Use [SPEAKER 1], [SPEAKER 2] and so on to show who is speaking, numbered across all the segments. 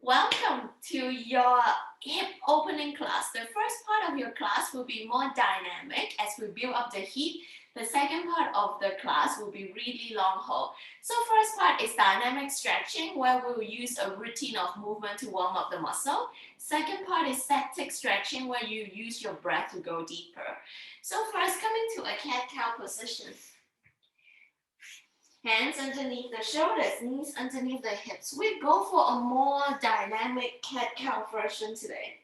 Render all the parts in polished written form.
[SPEAKER 1] Welcome to your hip opening class. The first part of your class will be more dynamic as we build up the hip. The second part of the class will be really long hold. So first part is dynamic stretching where we will use a routine of movement to warm up the muscle. Second part is static stretching where you use your breath to go deeper. So first coming to a cat-cow position. Hands underneath the shoulders, knees underneath the hips. We go for a more dynamic cat-cow version today.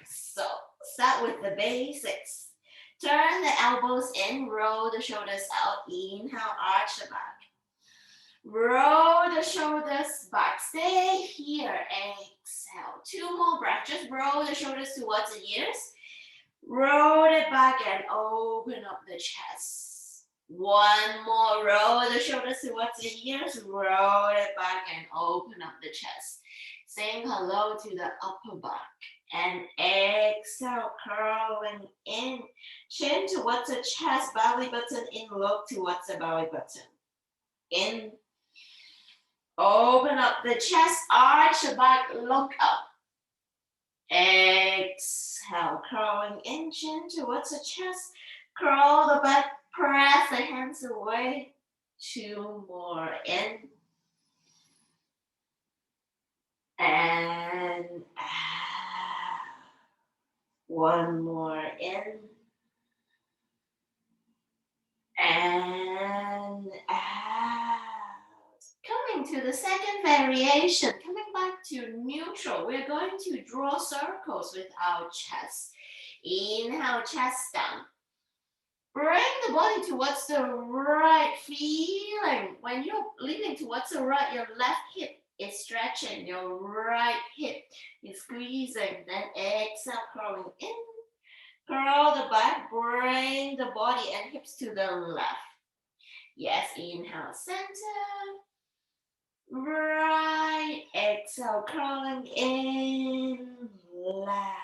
[SPEAKER 1] So start with the basics. Turn the elbows in, roll the shoulders out. Inhale, arch the back. Roll the shoulders back. Stay here. Exhale. Two more breaths. Just roll the shoulders towards the ears. Roll it back and open up the chest. One more, roll the shoulders towards the ears, roll it back and open up the chest. Saying hello to the upper back. And exhale, curling in. Chin towards the chest, belly button in, look towards the belly button. In. Open up the chest, arch the back, look up. Exhale, curling in, chin towards the chest, curl the back. Press the hands away. Two more in. And out. One more in. And out. Coming to the second variation, coming back to neutral, we're going to draw circles with our chest. Inhale, chest down. Bring the body towards the right, feeling. When you're leaning towards the right, your left hip is stretching, your right hip is squeezing. Then exhale, curling in. Curl the back, bring the body and hips to the left. Yes, inhale, center. Right, exhale, curling in, left.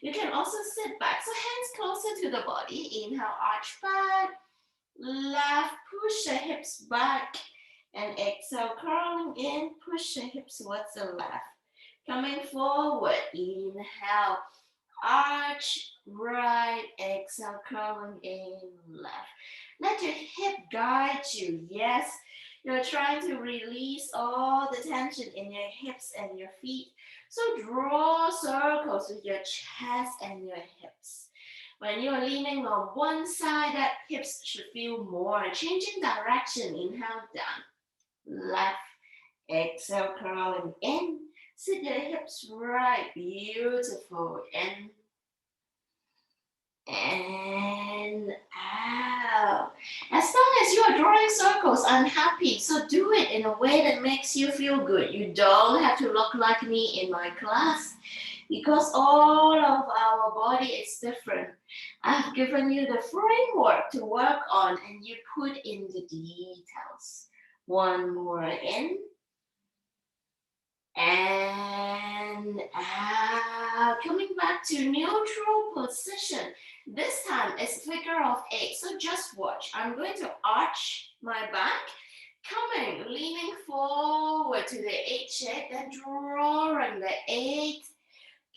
[SPEAKER 1] You can also sit back, so hands closer to the body. Inhale, arch back, left, push the hips back, and exhale, curling in, push the hips towards the left. Coming forward, inhale, arch, right, exhale, curling in, left. Let your hip guide you, yes. You're trying to release all the tension in your hips and your feet. So draw circles with your chest and your hips. When you're leaning on one side, that hips should feel more. Changing direction, inhale down, left, exhale, curling in. Sit your hips right, beautiful, in. And out. As long as you are drawing circles, I'm happy. So do it in a way that makes you feel good. You don't have to look like me in my class because all of our body is different. I've given you the framework to work on and you put in the details. One more in. And out. Coming back to neutral position. This time it's figure of 8. So just watch. I'm going to arch my back. Coming, leaning forward to the 8 shape. Then drawing the 8.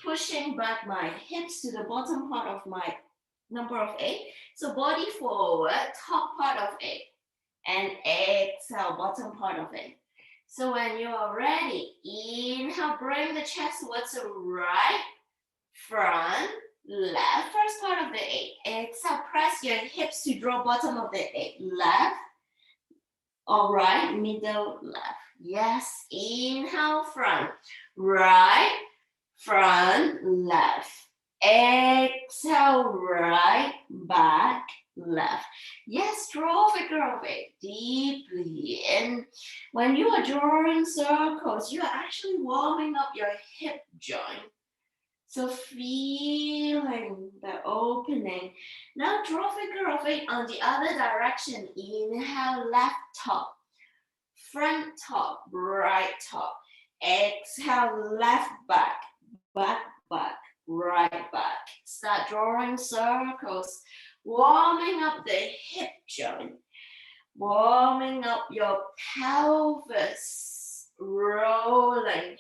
[SPEAKER 1] Pushing back my hips to the bottom part of my number of 8. So body forward, top part of 8. And exhale, bottom part of 8. So when you are ready, inhale, bring the chest towards the right, front, left, first part of the 8. Exhale, press your hips to draw bottom of the 8. Left, or right, middle, left. Yes, inhale, front, right, front, left. Exhale, right, back, left. Yes, draw figure of 8 deeply in. When you are drawing circles, you are actually warming up your hip joint. So feeling the opening. Now draw figure of 8 on the other direction. Inhale, left top, front top, right top. Exhale, left back, back, back, right back. Start drawing circles, warming up the hip joint, warming up your pelvis, rolling.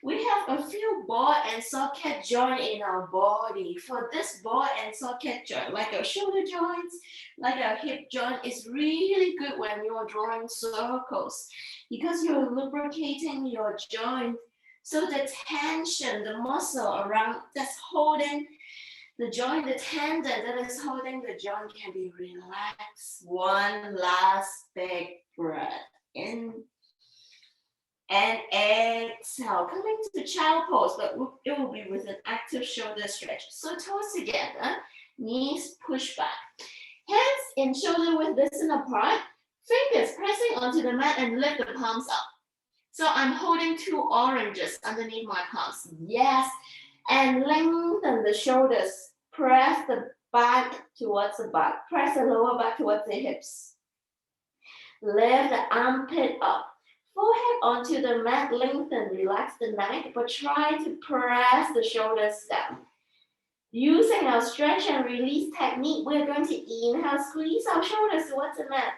[SPEAKER 1] We have a few ball and socket joint in our body. For this ball and socket joint, like our shoulder joints, like our hip joint, is really good when you're drawing circles because you're lubricating your joint. So the tension, the muscle around that's holding the joint, the tendon that is holding the joint can be relaxed. One last big breath in and exhale. Coming to child pose, but it will be with an active shoulder stretch. So toes together, knees push back. Hands in shoulder width distance apart, fingers pressing onto the mat and lift the palms up. So I'm holding two oranges underneath my palms. Yes, and lengthen the shoulders. Press the back towards the back. Press the lower back towards the hips. Lift the armpit up. Forehead onto the mat, lengthen, relax the neck, but try to press the shoulders down. Using our stretch and release technique, we're going to inhale, squeeze our shoulders towards the mat.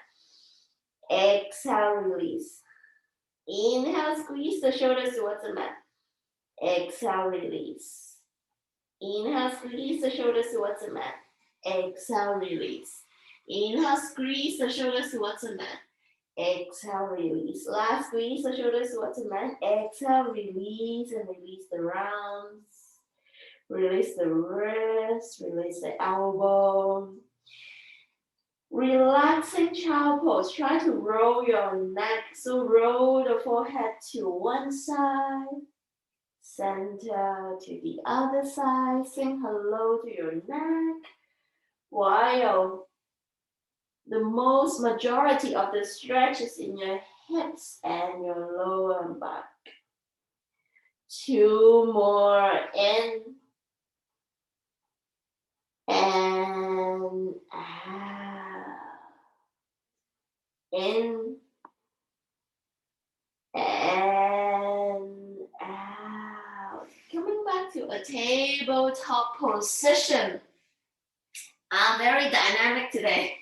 [SPEAKER 1] Exhale, release. Inhale, squeeze the shoulders towards the mat. Exhale, release. Inhale, squeeze the shoulders towards the mat. Exhale, release. Inhale, squeeze the shoulders towards the mat. Exhale, release. Last squeeze the shoulders towards the mat. Exhale, release and release the rounds. Release the wrist, release the elbow. Relaxing child pose. Try to roll your neck. So roll the forehead to one side, center to the other side. Sing hello to your neck. While the most majority of the stretch is in your hips and your lower back. Two more in and out. In and out. Coming back to a tabletop position. I'm very dynamic today.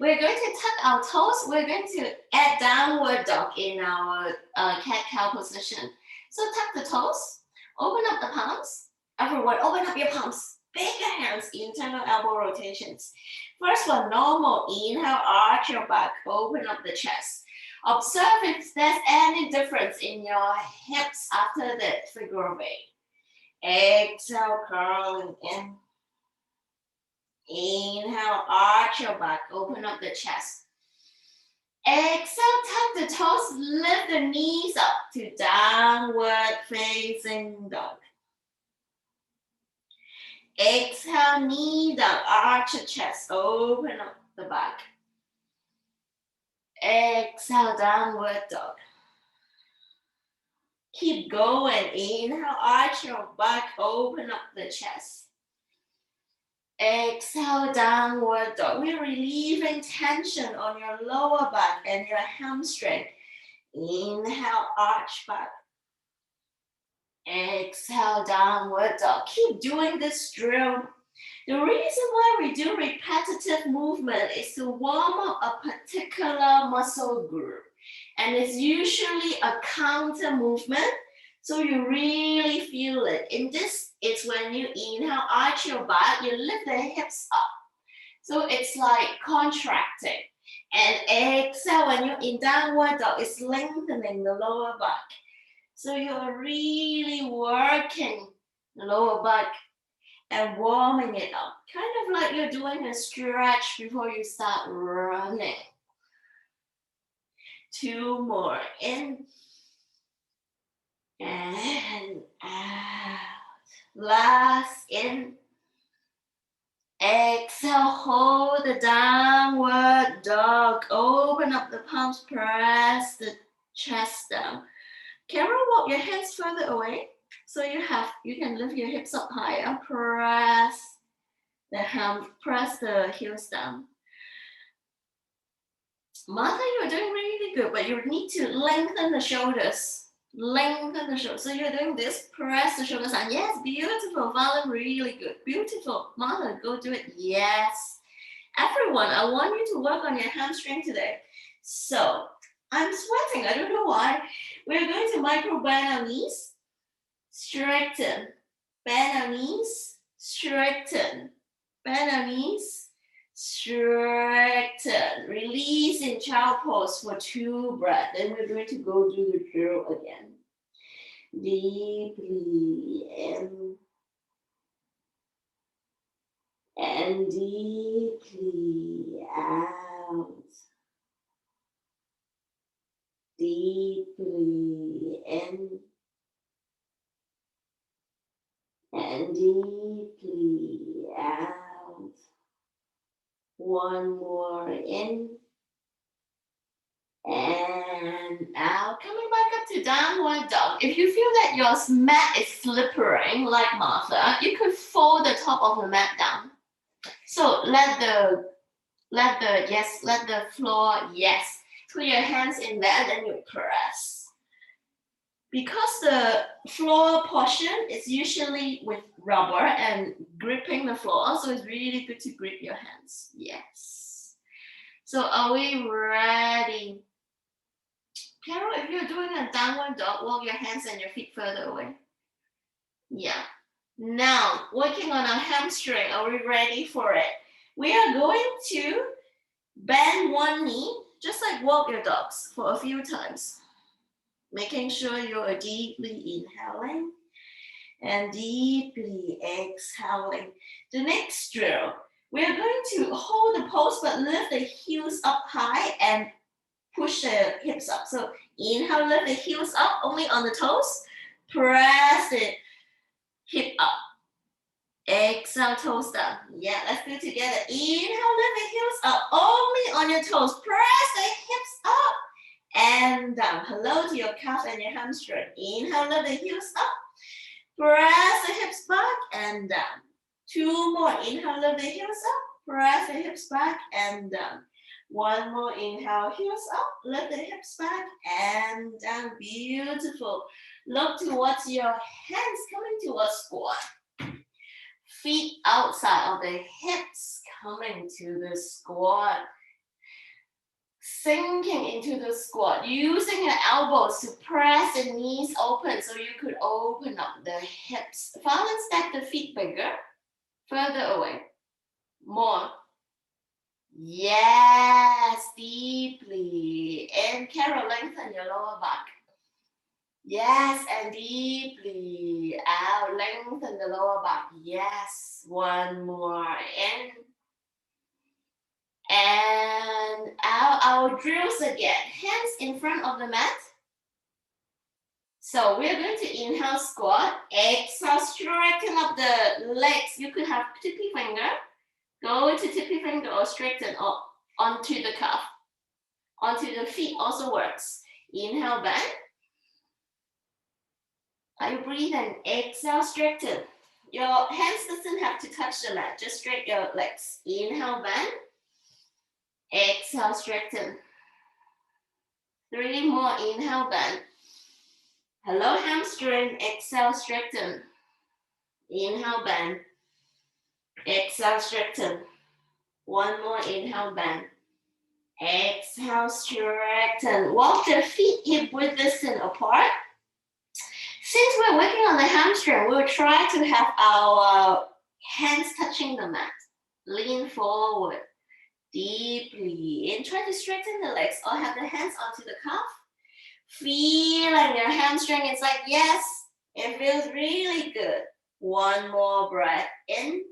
[SPEAKER 1] We're going to tuck our toes. We're going to add downward dog in our cat-cow position. So tuck the toes, open up the palms. Everyone, open up your palms. Bigger hands, internal elbow rotations. First one, normal. Inhale, arch your back, open up the chest. Observe if there's any difference in your hips after the figure of eight. Exhale, curling in. Inhale, arch your back, open up the chest. Exhale, tuck the toes, lift the knees up to downward facing dog. Exhale, knee down, arch the chest, open up the back. Exhale, downward dog. Keep going. Inhale, arch your back, open up the chest. Exhale, downward dog. We're relieving tension on your lower back and your hamstring. Inhale, arch back. Exhale, downward dog. Keep doing this drill. The reason why we do repetitive movement is to warm up a particular muscle group. And it's usually a counter movement. So you really feel it. In this, it's when you inhale, arch your back, you lift the hips up. So it's like contracting. And exhale, when you're in downward dog, it's lengthening the lower back. So you're really working the lower back and warming it up. Kind of like you're doing a stretch before you start running. Two more, in and out. Last, in. Exhale, hold the downward dog. Open up the palms, press the chest down. Camera, walk your hands further away. So you can lift your hips up higher. Press the heels down. Mother, you're doing really good, but you need to lengthen the shoulders. Lengthen the shoulders. So you're doing this, press the shoulders down. Yes, beautiful. Valen, really good. Beautiful. Mother, go do it. Yes. Everyone, I want you to work on your hamstring today. So I'm sweating, I don't know why. We're going to micro bend our knees, straighten, bend our knees, straighten, bend our knees, straighten. Release in child pose for 2 breaths. Then we're going to go do the drill again. Deeply in and deeply out. Deeply in and deeply out. One more in and out. Coming back up to downward dog. If you feel that your mat is slippering like Martha, you could fold the top of the mat down. So let the floor, yes. Put your hands in there, then you press. Because the floor portion is usually with rubber and gripping the floor, so it's really good to grip your hands. Yes. So are we ready? Carol, if you're doing a downward dog, walk your hands and your feet further away. Yeah. Now, working on our hamstring. Are we ready for it? We are going to bend one knee, just like walk your dogs for a few times. Making sure you're deeply inhaling and deeply exhaling. The next drill, we're going to hold the pose but lift the heels up high and push the hips up. So inhale, lift the heels up only on the toes. Press the hip up. Exhale, toes down. Yeah, let's do it together. Inhale, lift the heels up only on your toes. Press the hips up and down. Hello to your calf and your hamstring. Inhale, lift the heels up. Press the hips back and down. 2 more. Inhale, lift the heels up. Press the hips back and down. 1 more. Inhale, heels up. Lift the hips back and down. Beautiful. Look towards your hands coming to a squat. Feet outside of the hips coming to the squat. Sinking into the squat, using your elbows to press the knees open so you could open up the hips. File and stack the feet bigger, further away, more. Yes, deeply. And Carol, lengthen your lower back. Yes, and deeply out, lengthen the lower back. Yes, 1 more in. And out, our drills again. Hands in front of the mat. So we're going to inhale, squat. Exhale, straighten up the legs. You could have tippy finger. Go to tippy finger or straighten up onto the calf. Onto the feet also works. Inhale, bend. Are you breathing? Exhale, straighten. Your hands doesn't have to touch the mat. Just straighten your legs. Inhale, bend. Exhale, straighten. 3 more. Inhale, bend. Hello, hamstring. Exhale, straighten. Inhale, bend. Exhale, straighten. 1 more. Inhale, bend. Exhale, straighten. Walk the feet hip width distance apart. Since we're working on the hamstring, we'll try to have our hands touching the mat. Lean forward deeply and try to straighten the legs or have the hands onto the calf. Feeling your hamstring. It's like, yes, it feels really good. 1 more breath in.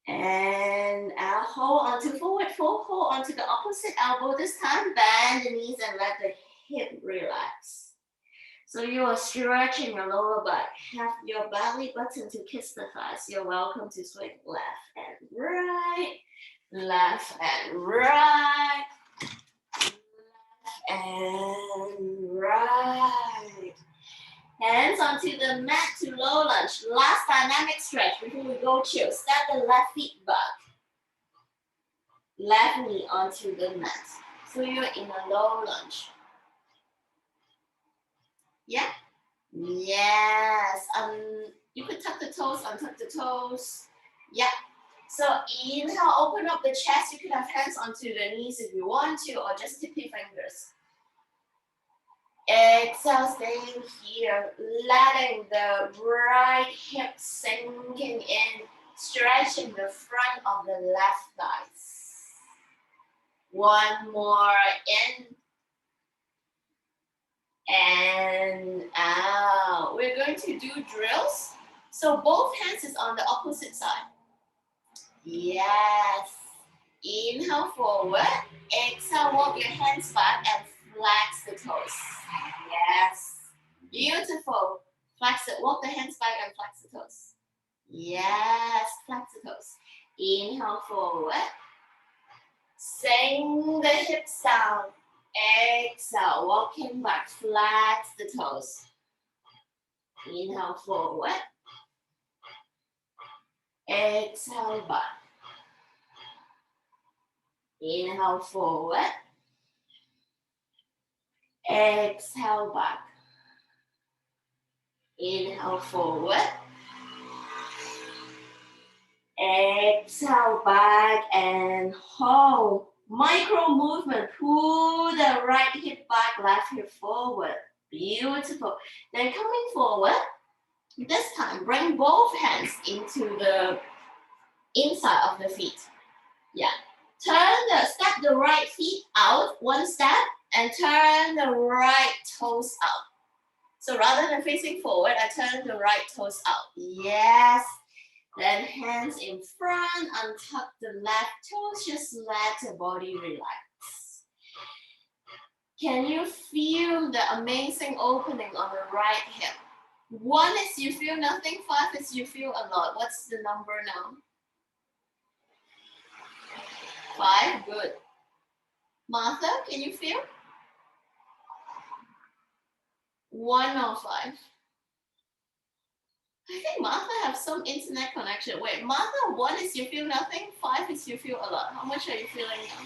[SPEAKER 1] And out, hold onto forward fold, hold onto the opposite elbow. This time, bend the knees and let the hip relax. So you are stretching your lower back. Have your belly button to kiss the thighs. You're welcome to swing left and right, left and right, left and right. Hands onto the mat to low lunge. Last dynamic stretch before we go chill. Step the left feet back. Left knee onto the mat. So you're in a low lunge. Yeah? Yes. You could tuck the toes, untuck the toes. Yeah. So inhale, open up the chest. You could have hands onto the knees if you want to, or just tip your fingers. Exhale, staying here, letting the right hip sinking in, stretching the front of the left thighs. One more in and out. We're going to do drills. So both hands is on the opposite side. Yes. Inhale forward. Exhale, walk your hands back and flex the toes. Yes. Beautiful. Flex it. Walk the hands back and flex the toes. Yes. Flex the toes. Inhale forward. Sink the hips down. Exhale. Walking back. Flex the toes. Inhale forward. Exhale back. Inhale forward. Exhale back. Inhale forward. Exhale back and hold. Micro movement. Pull the right hip back, left hip forward. Beautiful. Then coming forward. This time, bring both hands into the inside of the feet. Yeah. Step the right feet out, one step, and turn the right toes out. So rather than facing forward, I turn the right toes out. Yes. Then hands in front, untuck the left toes, just let the body relax. Can you feel the amazing opening on the right hip? 1 is you feel nothing, 5 is you feel a lot. What's the number now? 5, good. Martha, can you feel? 1 or 5? I think Martha have some internet connection. Wait, Martha, 1 is you feel nothing, 5 is you feel a lot. How much are you feeling now?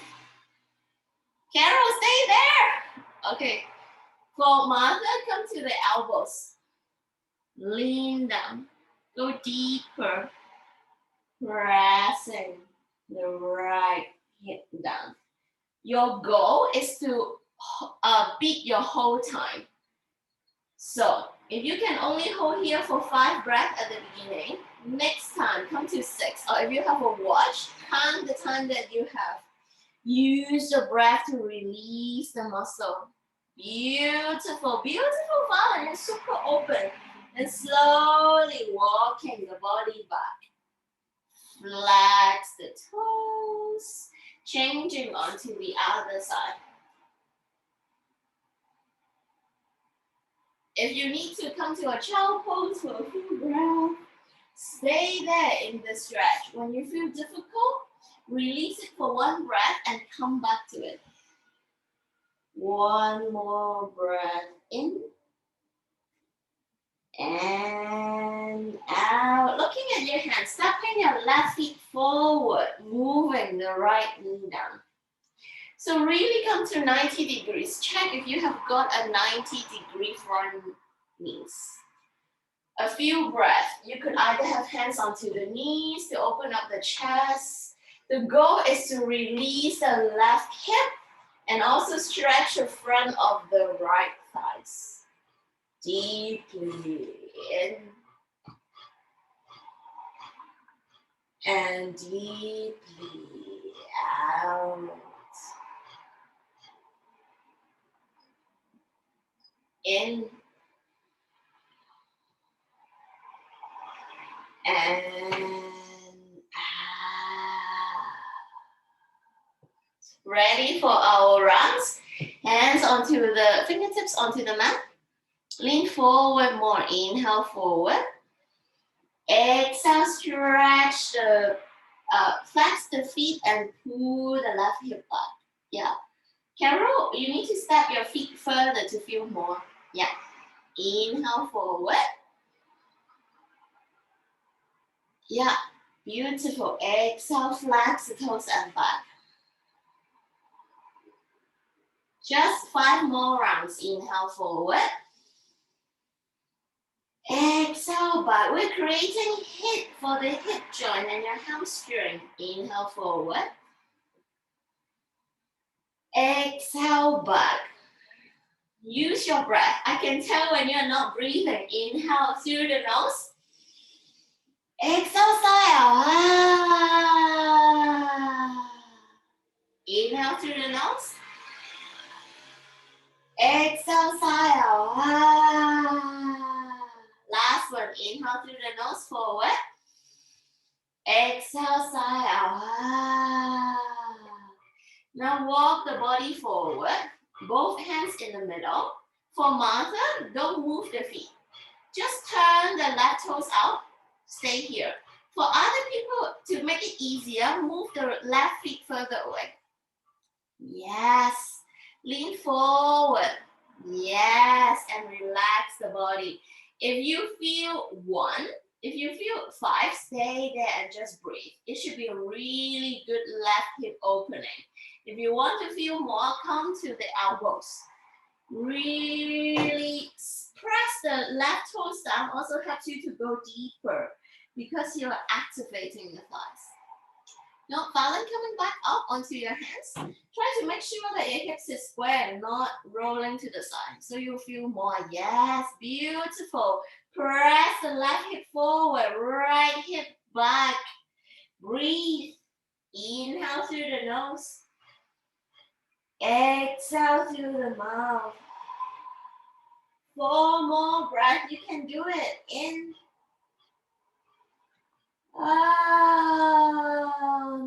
[SPEAKER 1] Carol, stay there. Okay. For Martha, come to the elbows. Lean down. Go deeper. Pressing the right hip down. Your goal is to beat your whole time. So if you can only hold here for 5 breaths at the beginning, next time come to 6. Or if you have a watch, count the time that you have. Use the breath to release the muscle. Beautiful, beautiful fun. You're super open. And slowly walking the body back. Flex the toes. Changing onto the other side. If you need to come to a child pose for a few breaths, stay there in the stretch. When you feel difficult, release it for 1 breath and come back to it. 1 more breath in and out. Looking at your hands, stepping your left feet forward, moving the right knee down. So really come to 90 degrees. Check if you have got a 90-degree front knees. A few breaths. You could either have hands onto the knees to open up the chest. The goal is to release the left hip and also stretch the front of the right thighs. Deeply in and deeply out. In and out. Ready for our runs? Hands onto the fingertips onto the mat. Lean forward more. Inhale forward. Exhale, stretch the flex the feet and pull the left hip back. Yeah. Carol, you need to step your feet further to feel more. Yeah. Inhale forward. Yeah. Beautiful. Exhale, flex the toes and back. Just 5 more rounds. Inhale forward. Exhale back. We're creating hip for the hip joint and your hamstring. Inhale forward. Exhale back. Use your breath. I can tell when you're not breathing. Inhale through the nose. Exhale sigh out. Inhale through the nose. Exhale sigh out. Last one. Inhale through the nose forward. Exhale sigh out. Now walk the body forward. Both hands in the middle. For Martha, don't move the feet. Just turn the left toes out. Stay here. For other people, to make it easier, move the left feet further away. Yes. Lean forward. Yes. And relax the body. If you feel 1, if you feel 5, stay there and just breathe. It should be a really good left hip opening. If you want to feel more, come to the elbows. Really press the left toes down. Also helps you to go deeper because you're activating the thighs. Now, balance coming back up onto your hands. Try to make sure that your hips is square, not rolling to the side. So you feel more. Yes, beautiful. Press the left hip forward, right hip back. Breathe. Inhale through the nose. Exhale through the mouth. 4 more breaths. You can do it. In.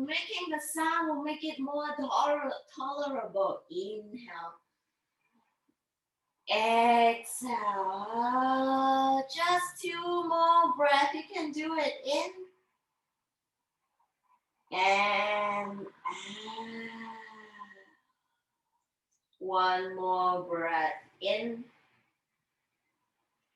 [SPEAKER 1] Making the sound will make it more tolerable. Inhale. Exhale. Just 2 more breaths. You can do it. In. And out. 1 more breath. In.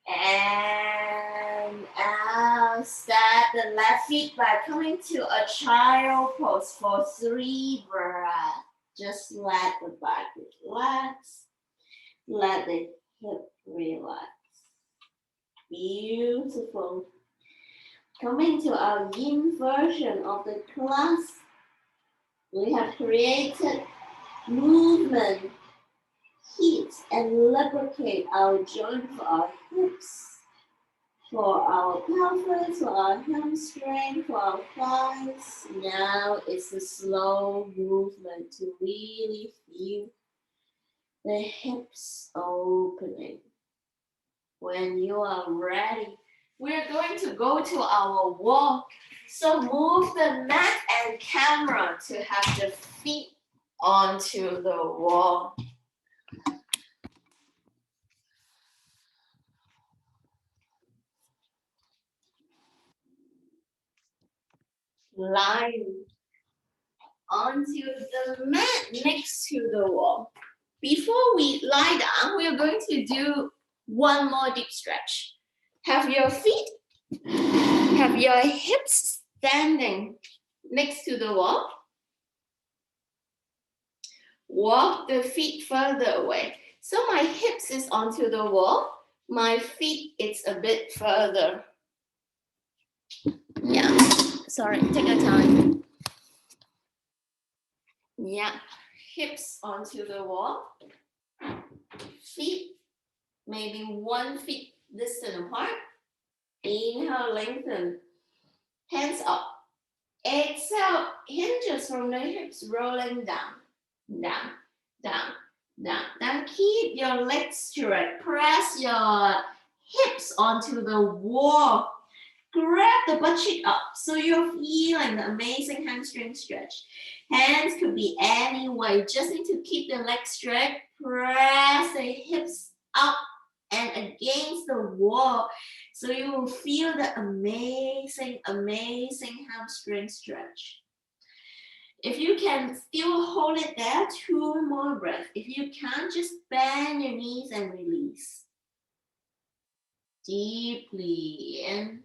[SPEAKER 1] And out. Start the left feet by coming to a child pose for 3 breaths. Just let the back relax. Let the hip relax. Beautiful. Coming to our yin version of the class, we have created movement, heat, and lubricate our joint for our hips, for our pelvis, for our hamstring, for our thighs. Now it's a slow movement to really feel the hips opening. When you are ready, we're going to go to our walk. So move the mat and camera to have the feet onto the wall. Lying onto the mat next to the wall. Before we lie down, we are going to do 1 more deep stretch. Have your hips standing next to the wall. Walk the feet further away. So my hips is onto the wall. My feet is a bit further. Yeah, sorry, take your time. Yeah, hips onto the wall. Feet, maybe 1 foot distant apart. Inhale, lengthen. Hands up. Exhale, hinges from the hips rolling down, down, down, down. Now keep your legs straight. Press your hips onto the wall. Grab the butt cheek up so you're feeling the amazing hamstring stretch. Hands could be any way. Just need to keep the legs straight. Press the hips up and against the wall so you will feel the amazing, amazing hamstring stretch. If you can still hold it there, 2 more breaths. If you can't, just bend your knees and release. Deeply in.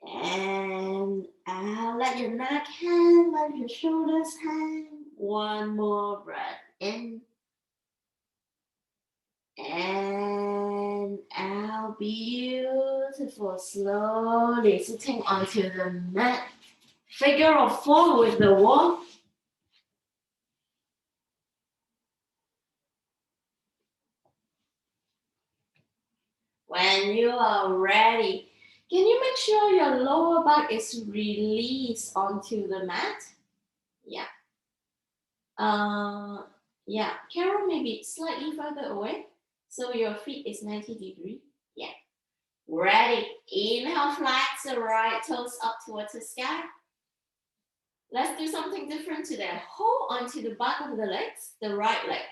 [SPEAKER 1] And out. Let your neck hang, let your shoulders hang. 1 more breath. In. And out. beautiful. Slowly sitting onto the mat. Figure of 4 with the wall. When you are ready, can you make sure your lower back is released onto the mat? Yeah. Yeah. Carol, maybe slightly further away. So your feet is 90 degrees. Yeah. Ready. Inhale, flex the right toes up towards the sky. Let's do something different today. Hold onto the back of the legs, the right leg.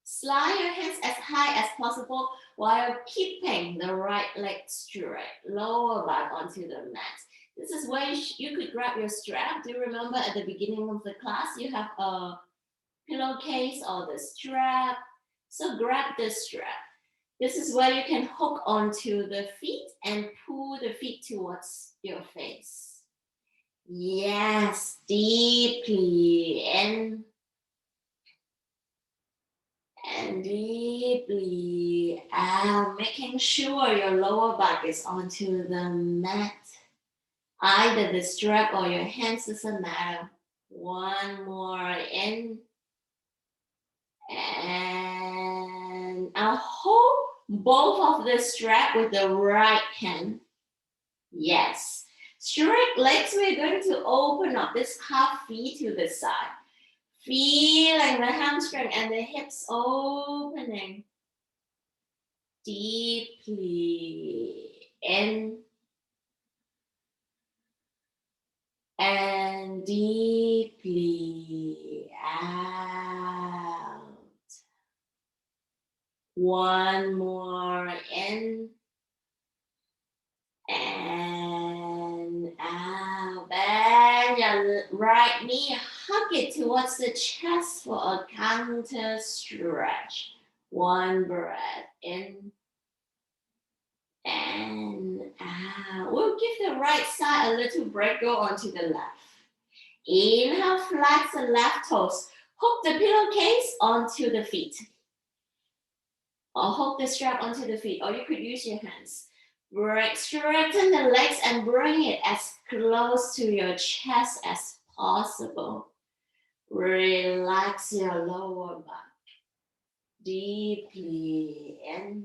[SPEAKER 1] Slide your hands as high as possible while keeping the right leg straight. Lower back onto the mat. This is where you could grab your strap. Do you remember at the beginning of the class, you have a pillowcase or the strap? So grab the strap. This is where you can hook onto the feet and pull the feet towards your face. Yes, deeply in and deeply out, making sure your lower back is onto the mat. Either the strap or your hands, doesn't matter. One more in. And I'll hold both of the strap with the right hand. Yes. Straight legs, we're going to open up this half feet to the side. Feeling the hamstring and the hips opening. Deeply in and deeply out. One more in and out. Bend your right knee, hug it towards the chest for a counter stretch. One breath in and out. We'll give the right side a little break, go onto the left. Inhale, flex the left toes. Hook the pillowcase onto the feet. Or hook the strap onto the feet, or you could use your hands. Straighten the legs and bring it as close to your chest as possible. Relax your lower back. Deeply in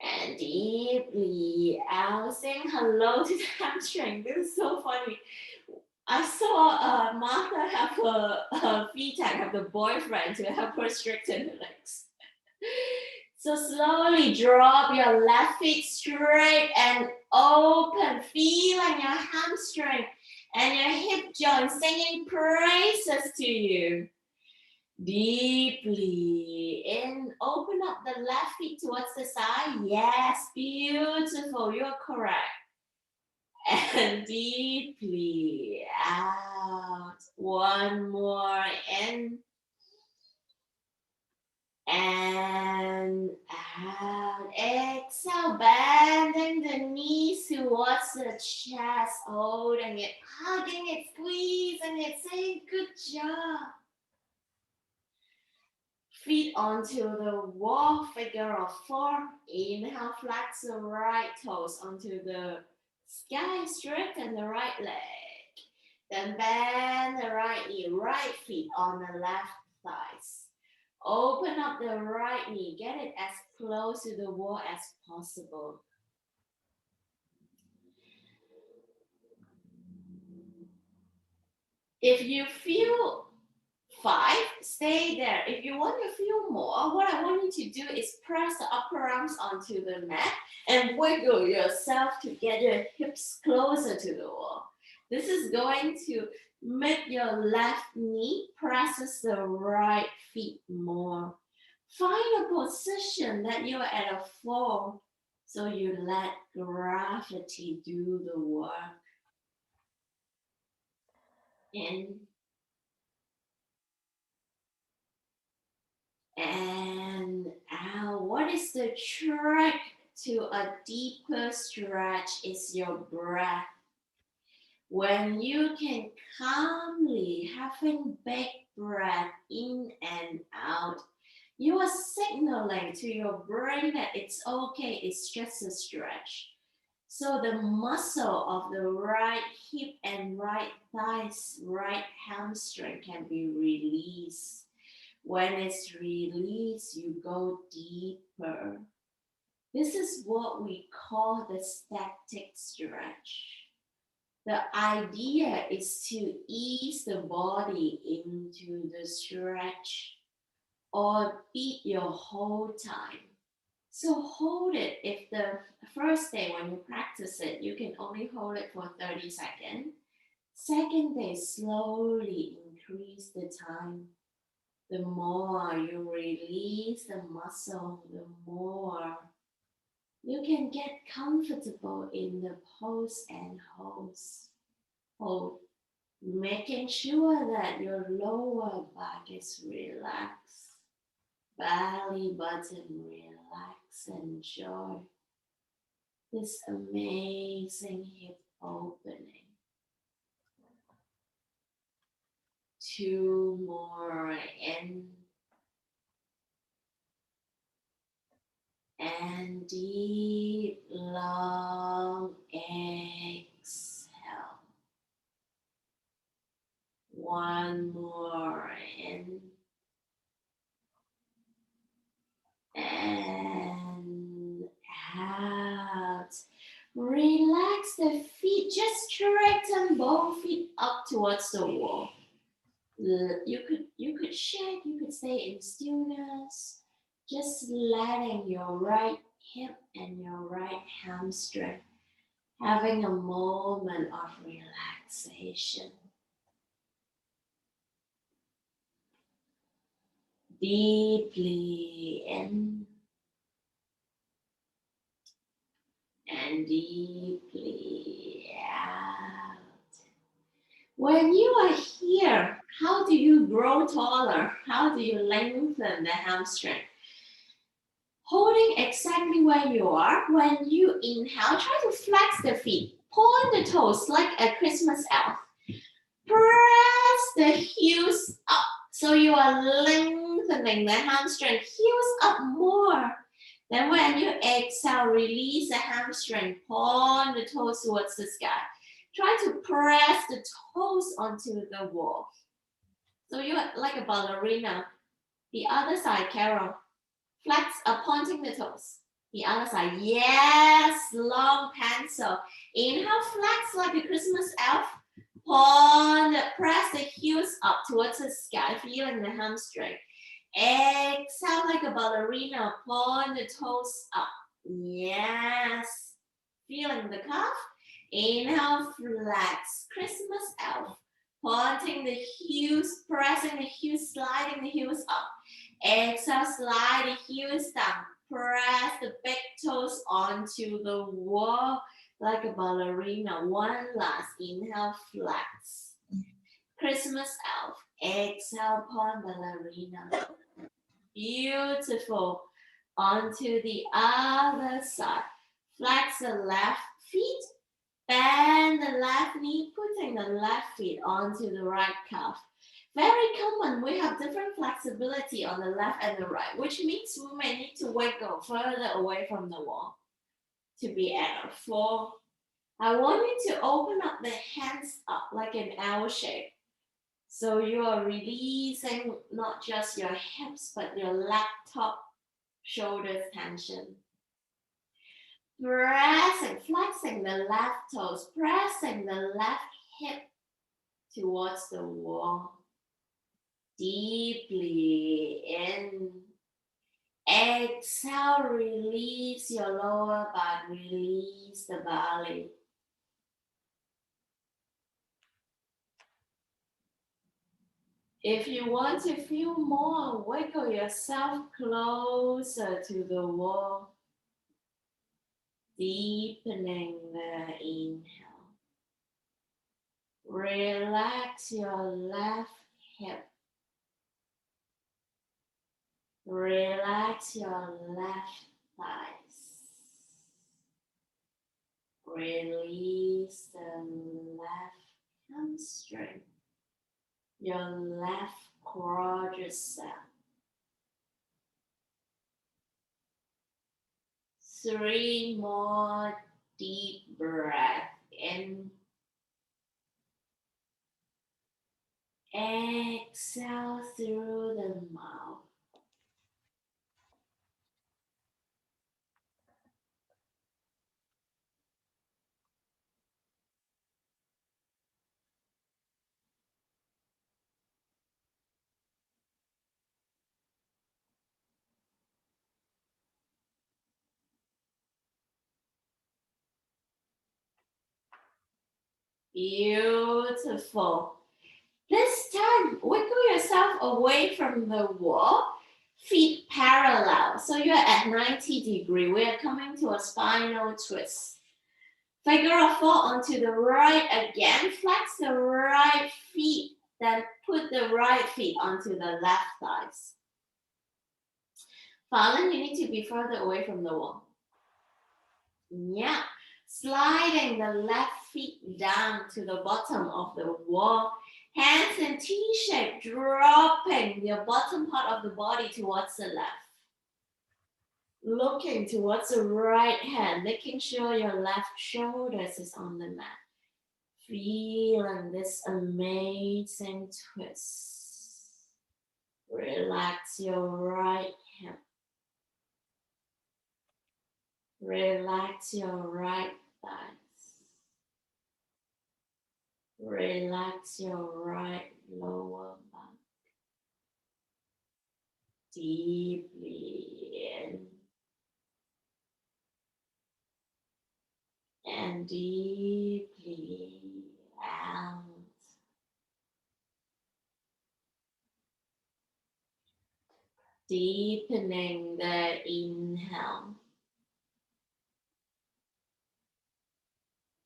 [SPEAKER 1] and deeply out. Saying hello to the hamstring. This is so funny. I saw Martha have a VTech, have the boyfriend to help her straighten the legs. So slowly drop your left feet straight and open, feeling your hamstring and your hip joint singing praises to you. Deeply in, open up the left feet towards the side. Yes, beautiful, you're correct. And deeply out. One more in and out. Exhale, bending the knees towards the chest, holding it, hugging it, squeezing it, saying good job. Feet onto the wall, figure of 4. Inhale, flex the right toes onto the sky, straighten the right leg. Then bend the right knee, right feet on the left thighs. Open up the right knee, get it as close to the wall as possible. If you feel 5, stay there. If you want to feel more, what I want you to do is press the upper arms onto the mat and wiggle yourself to get your hips closer to the wall. This is going to make your left knee presses the right feet more. Find a position that you're at a 4, so you let gravity do the work. In and out. What is the trick to a deeper stretch is your breath. When you can calmly having big breath in and out, You are signaling to your brain that it's okay, it's just a stretch. So the muscle of the right hip and right thighs, right hamstring can be released. When it's released, you go deeper. This is what we call the static stretch. The idea is to ease the body into the stretch or beat your whole time. So hold it. If the first day when you practice it, you can only hold it for 30 seconds. Second day, slowly increase the time. The more you release the muscle, the more you can get comfortable in the pose and hold, making sure that your lower back is relaxed, belly button relax, enjoy this amazing hip opening. 2 more in and deep, long exhale. 1 more in and out. Relax the feet, just straighten both feet up towards the wall. You could shake, you could stay in stillness, just letting your right hip and your right hamstring having a moment of relaxation. Deeply in and deeply out. When you are here, how do you grow taller? How do you lengthen the hamstring? Holding exactly where you are. When you inhale, try to flex the feet. Point the toes like a Christmas elf. Press the heels up. So you are lengthening the hamstring. Heels up more. Then when you exhale, release the hamstring. Point the toes towards the sky. Try to press the toes onto the wall. So you're like a ballerina. The other side, Carol. Flex, pointing the toes. The other side, yes, long pencil. Inhale, flex like a Christmas elf. Point, press the heels up towards the sky, feeling the hamstring. Exhale like a ballerina, point the toes up. Yes, feeling the calf. Inhale, flex, Christmas elf. Pointing the heels, pressing the heels, sliding the heels up. Exhale, slide the heels down. Press the big toes onto the wall like a ballerina. One last inhale, flex. Christmas elf. Exhale, point ballerina. Beautiful. Onto the other side. Flex the left feet. Bend the left knee, putting the left feet onto the right calf. Very common, we have different flexibility on the left and the right, which means we may need to wiggle further away from the wall to be at a 4. I want you to open up the hands up like an L shape. So you are releasing not just your hips, but your laptop shoulders tension. Pressing, flexing the left toes, pressing the left hip towards the wall. Deeply in. Exhale, release your lower back, release the belly. If you want to feel more, wiggle yourself closer to the wall. Deepening the inhale. Relax your left hip. Relax your left thighs. Release the left hamstring. Your left quadricep. 3 more deep breath in. Exhale through the mouth. Beautiful. This time, wiggle yourself away from the wall, feet parallel. So you're at 90 degrees. We are coming to a spinal twist. Figure of 4 onto the right again. Flex the right feet, then put the right feet onto the left thighs. Fallen, you need to be further away from the wall. Yeah. Sliding the left feet down to the bottom of the wall. Hands in T-shape, dropping your bottom part of the body towards the left. Looking towards the right hand, making sure your left shoulders is on the mat. Feeling this amazing twist. Relax your right hip. Relax your right thighs. Relax your right lower back. Deeply in and deeply out. Deepening the inhale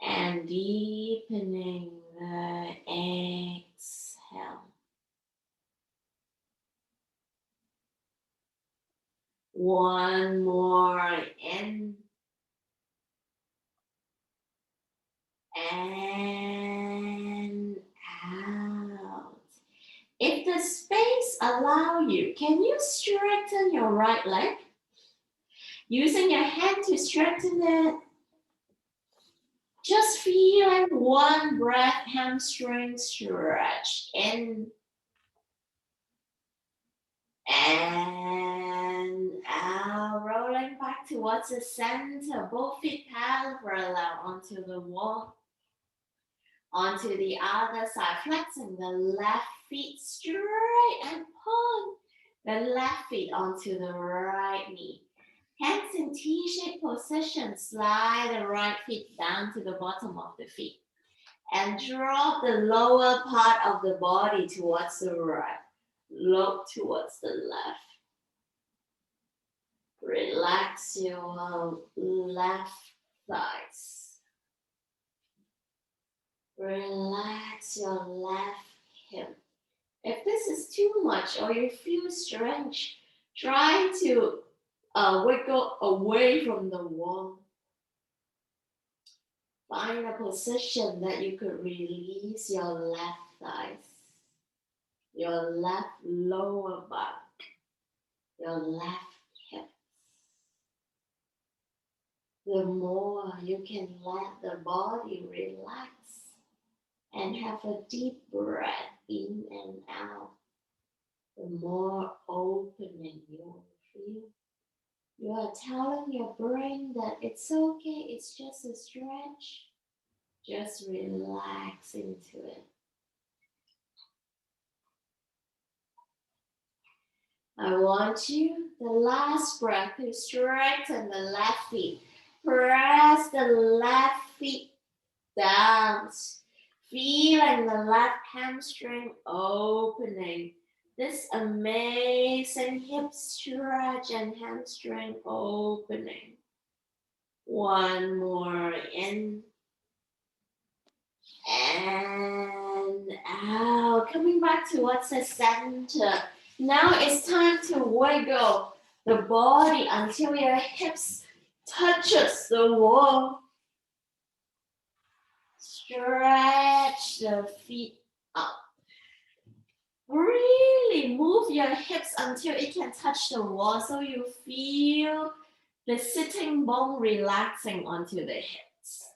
[SPEAKER 1] and deepening the exhale. One more in and out. If the space allows you, can you straighten your right leg? Using your hand to straighten it. Just feeling one breath, hamstring stretch in and out. Rolling back towards the center. Both feet parallel onto the wall. Onto the other side, flexing the left feet straight and pull the left feet onto the right knee. Hands in T-shaped position, slide the right feet down to the bottom of the feet. And drop the lower part of the body towards the right. Look towards the left. Relax your left thighs. Relax your left hip. If this is too much or you feel strange, try to wiggle away from the wall. Find a position that you could release your left thighs, your left lower back, your left hip. The more you can let the body relax and have a deep breath in and out, the more opening you will feel. You are telling your brain that it's okay, it's just a stretch. Just relax into it. I want you, the last breath, to straighten the left feet. Press the left feet down. Feeling the left hamstring opening. This amazing hip stretch and hamstring opening. One more in and out. Coming back towards the center. Now it's time to wiggle the body until your hips touches the wall. Stretch the feet up. Really move your hips until it can touch the wall so you feel The sitting bone relaxing onto the hips.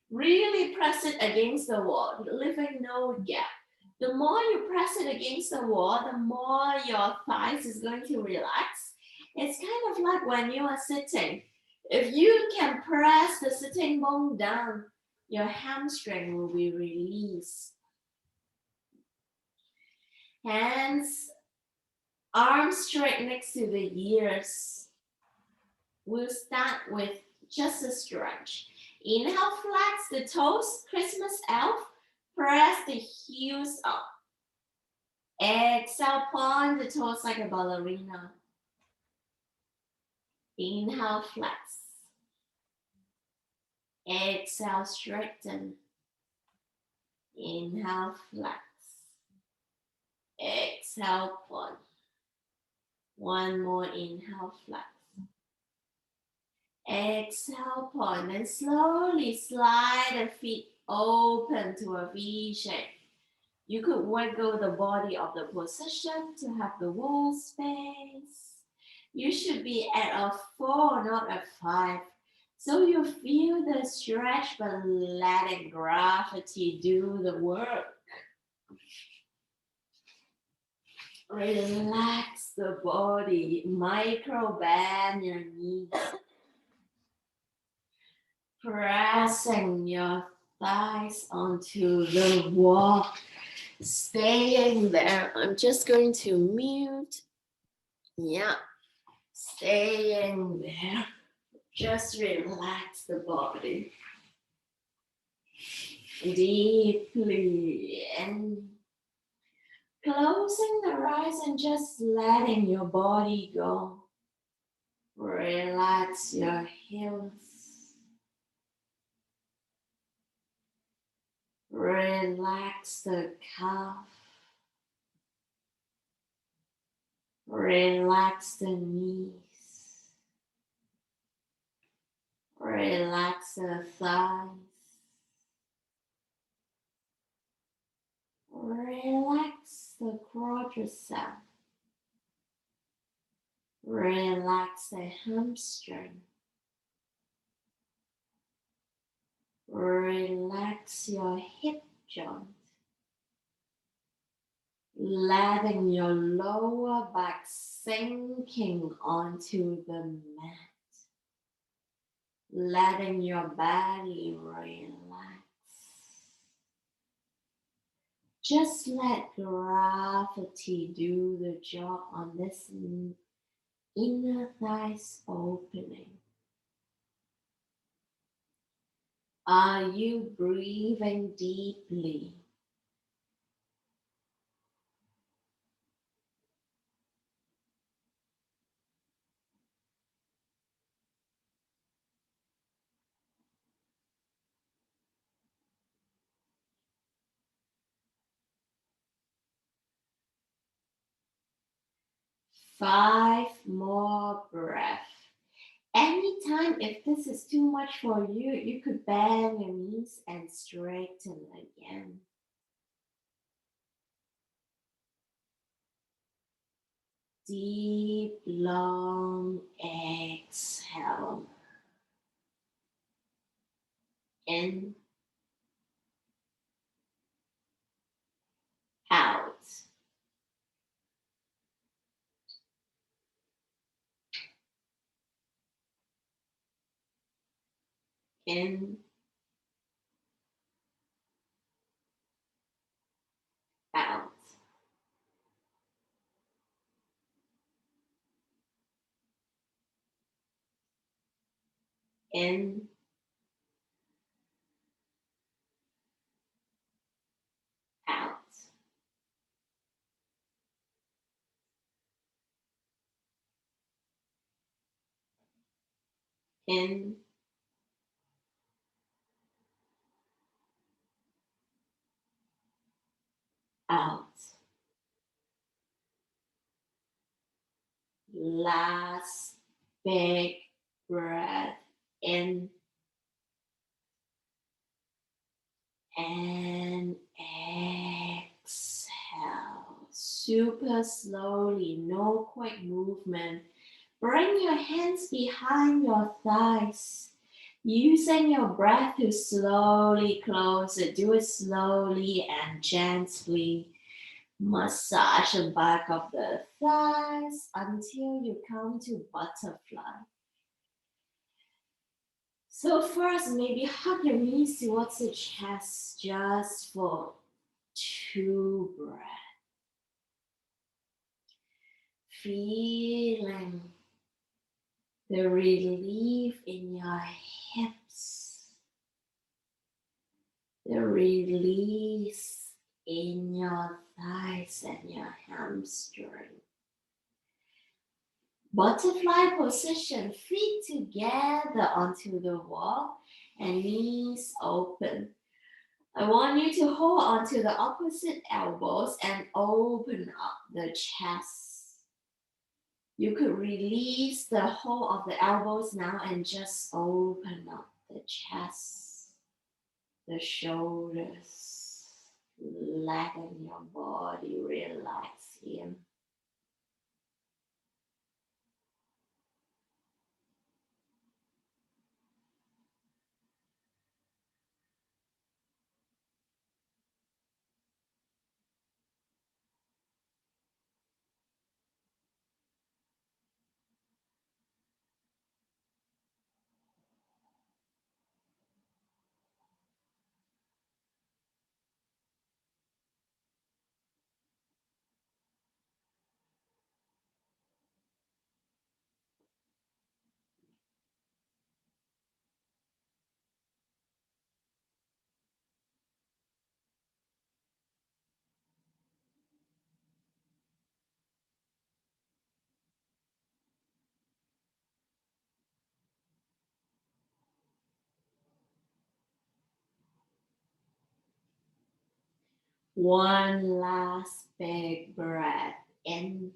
[SPEAKER 1] Really press it against the wall, leaving no gap. The more you press it against the wall, the more your thighs is going to relax. It's kind of like when you are sitting. If you can press the sitting bone down, your hamstring will be released. Hands, arms straight next to the ears. We'll start with just a stretch. Inhale, flex the toes, Christmas elf. Press the heels up. Exhale, point the toes like a ballerina. Inhale, flex. Exhale, straighten. Inhale, flex. Exhale, point. One more inhale, flex. Exhale, point, and slowly slide the feet open to a V shape. You could wiggle the body of the position to have the wall space. You should be at a 4, not a 5. So you feel the stretch, but letting gravity do the work. Relax the body, micro bend your knees. Pressing your thighs onto the wall. Staying there. I'm just going to mute. Yeah. Staying there. Just relax the body. Deeply and closing the eyes and just letting your body go. Relax your heels. Relax the calf. Relax the knees. Relax the thighs. Relax the quadricep. Relax the hamstring. Relax your hip joint. Letting your lower back sinking onto the mat. Letting your belly relax. Just let gravity do the job on this inner thighs opening. Are you breathing deeply? Five more breaths. Anytime, if this is too much for you, you could bend your knees and straighten again. Deep, long exhale. In, out. In, out. In, out. In, out. Last big breath in and exhale. Super slowly, no quick movement, Bring your hands behind your thighs. Using your breath to slowly close it. Do it slowly and gently. Massage the back of the thighs until you come to butterfly. So first, maybe hug your knees towards the chest just for 2 breaths. Feeling the relief in your hips, the release in your thighs and your hamstring. Butterfly position, feet together onto the wall and knees open. I want you to hold onto the opposite elbows and open up the chest. You could release the whole of the elbows now and just open up the chest, the shoulders, letting your body relax here. One last big breath in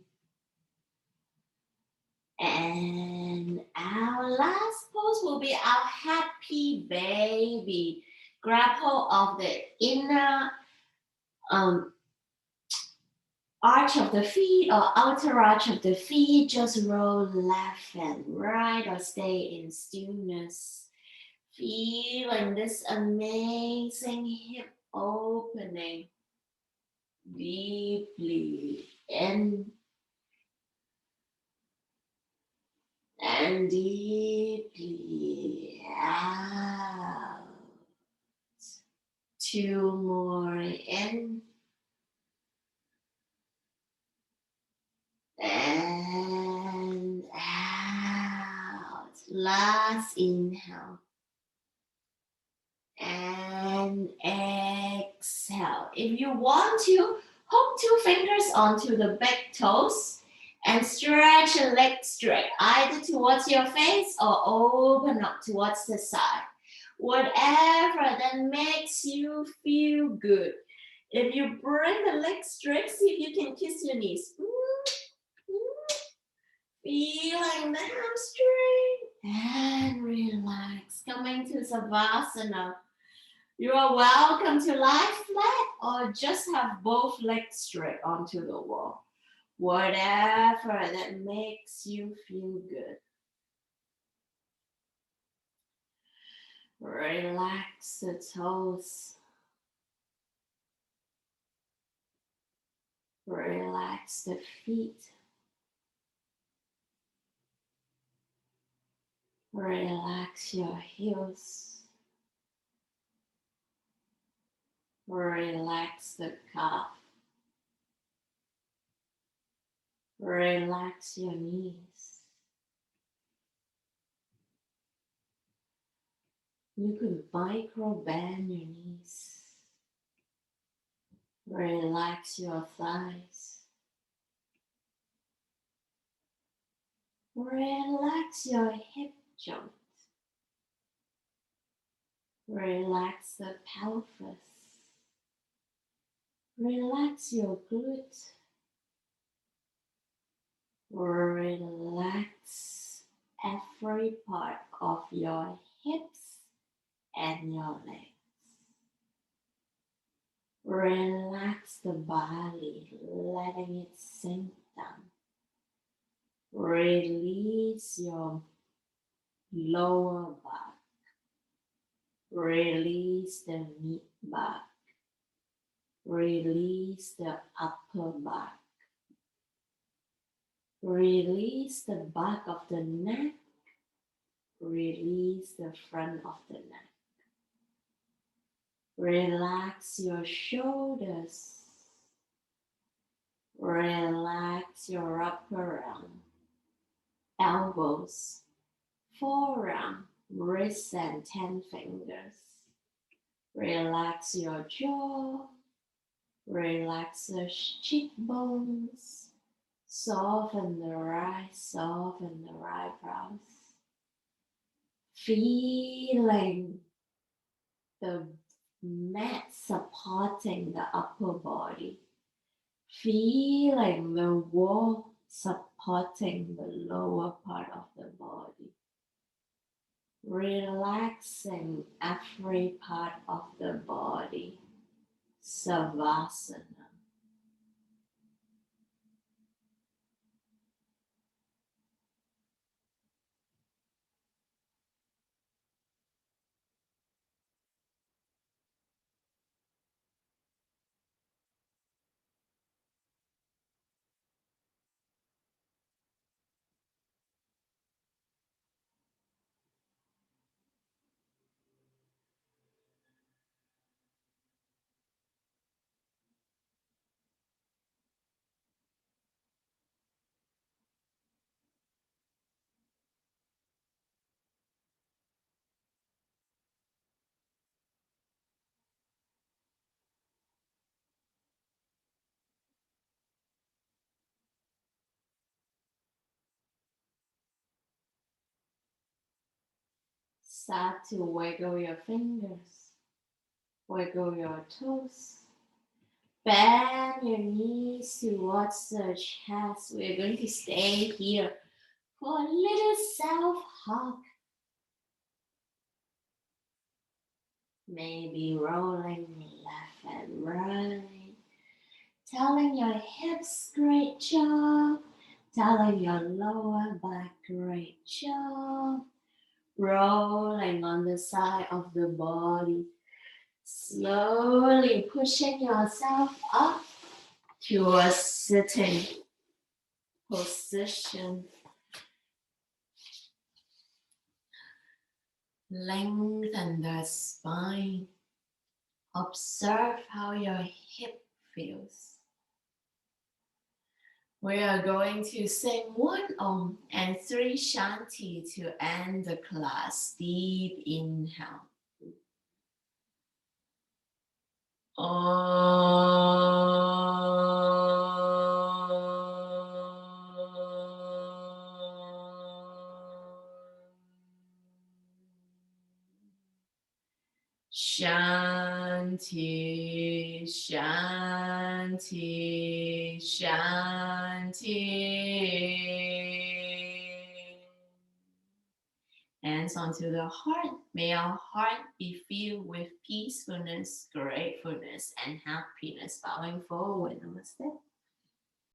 [SPEAKER 1] and our last pose will be our happy baby. Grab hold of the inner arch of the feet or outer arch of the feet. Just roll left and right or stay in stillness. Feeling this amazing hip opening deeply in and deeply out. 2 more in and out. Last inhale and exhale. If you want to, hook 2 fingers onto the big toes and stretch your legs straight, either towards your face or open up towards the side. Whatever that makes you feel good. If you bring the legs straight, see if you can kiss your knees. Feeling the hamstring and relax. Coming to Savasana. You are welcome to lie flat or just have both legs straight onto the wall. Whatever that makes you feel good. Relax the toes. Relax the feet. Relax your heels. Relax the calf. Relax your knees. You could micro bend your knees. Relax your thighs. Relax your hip joint. Relax the pelvis. Relax your glute. Relax every part of your hips and your legs. Relax the body, letting it sink down. Release your lower back. Release the mid back. Release the upper back. Release the back of the neck. Release the front of the neck. Relax your shoulders. Relax your upper arm, elbows, forearm, wrists and 10 fingers. Relax your jaw. Relax the cheekbones. Soften the eyes, soften the eyebrows. Feeling the mat supporting the upper body. Feeling the wall supporting the lower part of the body. Relaxing every part of the body. Savasana. Start to wiggle your fingers, wiggle your toes. Bend your knees towards the chest. We're going to stay here for a little self-hug. Maybe rolling left and right. Telling your hips, great job. Telling your lower back, great job. Rolling on the side of the body. Slowly pushing yourself up to a sitting position. Lengthen the spine. Observe how your hip feels. We are going to sing 1 Om and 3 Shanti to end the class. Deep inhale. Shanti, Shanti, Shanti. Hands onto the heart. May our heart be filled with peacefulness, gratefulness, and happiness. Bowing forward. Namaste.